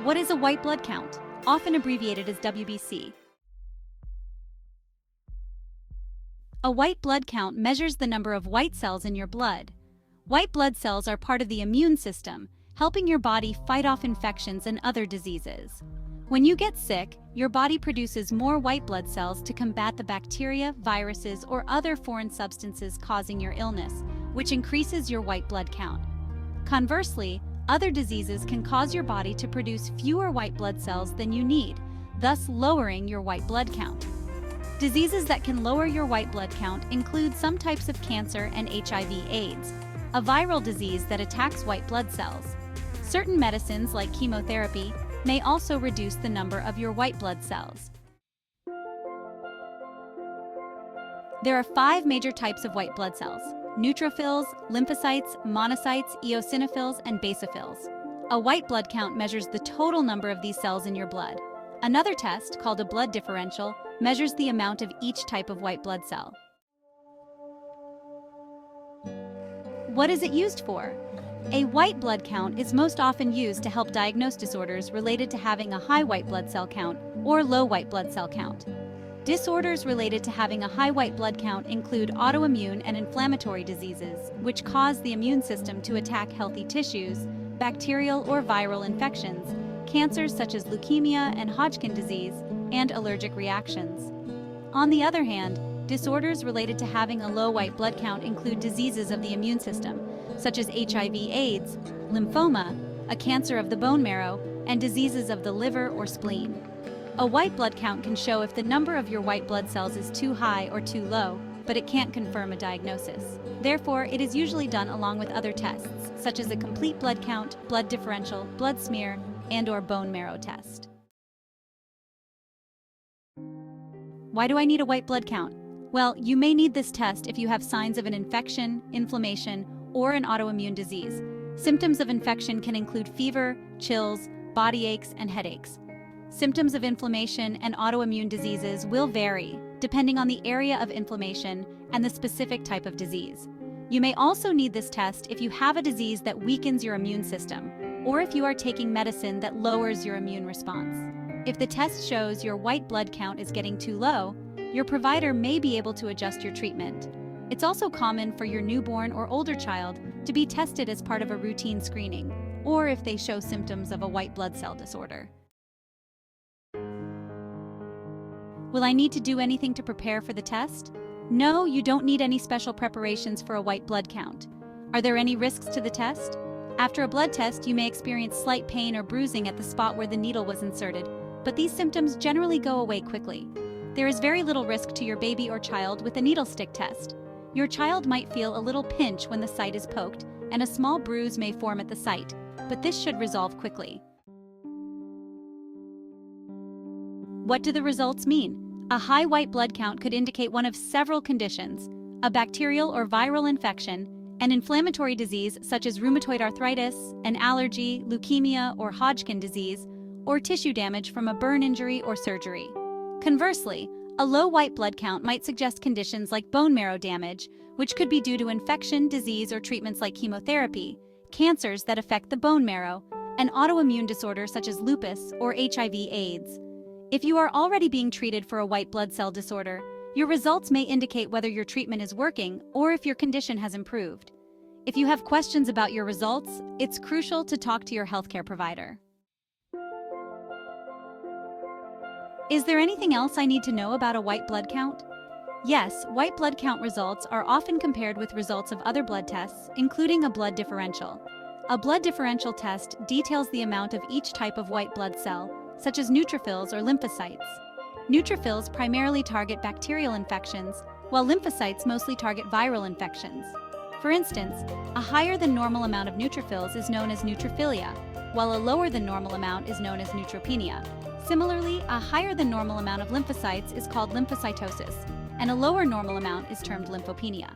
What is a white blood count, often abbreviated as WBC? A white blood count measures the number of white cells in your blood. White blood cells are part of the immune system, helping your body fight off infections and other diseases. When you get sick, your body produces more white blood cells to combat the bacteria, viruses, or other foreign substances causing your illness, which increases your white blood count. Conversely, other diseases can cause your body to produce fewer white blood cells than you need, thus lowering your white blood count. Diseases that can lower your white blood count include some types of cancer and HIV/AIDS, a viral disease that attacks white blood cells. Certain medicines like chemotherapy may also reduce the number of your white blood cells. There are 5 major types of white blood cells: neutrophils, lymphocytes, monocytes, eosinophils, and basophils. A white blood count measures the total number of these cells in your blood. Another test, called a blood differential, measures the amount of each type of white blood cell. What is it used for? A white blood count is most often used to help diagnose disorders related to having a high white blood cell count or low white blood cell count. Disorders related to having a high white blood count include autoimmune and inflammatory diseases, which cause the immune system to attack healthy tissues, bacterial or viral infections, cancers such as leukemia and Hodgkin disease, and allergic reactions. On the other hand, disorders related to having a low white blood count include diseases of the immune system, such as HIV/AIDS, lymphoma, a cancer of the bone marrow, and diseases of the liver or spleen. A white blood count can show if the number of your white blood cells is too high or too low, but it can't confirm a diagnosis. Therefore, it is usually done along with other tests, such as a complete blood count, blood differential, blood smear, and/or bone marrow test. Why do I need a white blood count? Well, you may need this test if you have signs of an infection, inflammation, or an autoimmune disease. Symptoms of infection can include fever, chills, body aches, and headaches. Symptoms of inflammation and autoimmune diseases will vary depending on the area of inflammation and the specific type of disease. You may also need this test if you have a disease that weakens your immune system, or if you are taking medicine that lowers your immune response. If the test shows your white blood count is getting too low, your provider may be able to adjust your treatment. It's also common for your newborn or older child to be tested as part of a routine screening, or if they show symptoms of a white blood cell disorder. Will I need to do anything to prepare for the test? No, you don't need any special preparations for a white blood count. Are there any risks to the test? After a blood test, you may experience slight pain or bruising at the spot where the needle was inserted, but these symptoms generally go away quickly. There is very little risk to your baby or child with a needle stick test. Your child might feel a little pinch when the site is poked, and a small bruise may form at the site, but this should resolve quickly. What do the results mean? A high white blood count could indicate one of several conditions: a bacterial or viral infection, an inflammatory disease such as rheumatoid arthritis, an allergy, leukemia, or Hodgkin disease, or tissue damage from a burn injury or surgery. Conversely, a low white blood count might suggest conditions like bone marrow damage, which could be due to infection, disease, or treatments like chemotherapy, cancers that affect the bone marrow, and autoimmune disorders such as lupus or HIV/AIDS. If you are already being treated for a white blood cell disorder, your results may indicate whether your treatment is working or if your condition has improved. If you have questions about your results, it's crucial to talk to your healthcare provider. Is there anything else I need to know about a white blood count? Yes, white blood count results are often compared with results of other blood tests, including a blood differential. A blood differential test details the amount of each type of white blood cell, such as neutrophils or lymphocytes. Neutrophils primarily target bacterial infections, while lymphocytes mostly target viral infections. For instance, a higher than normal amount of neutrophils is known as neutrophilia, while a lower than normal amount is known as neutropenia. Similarly, a higher than normal amount of lymphocytes is called lymphocytosis, and a lower normal amount is termed lymphopenia.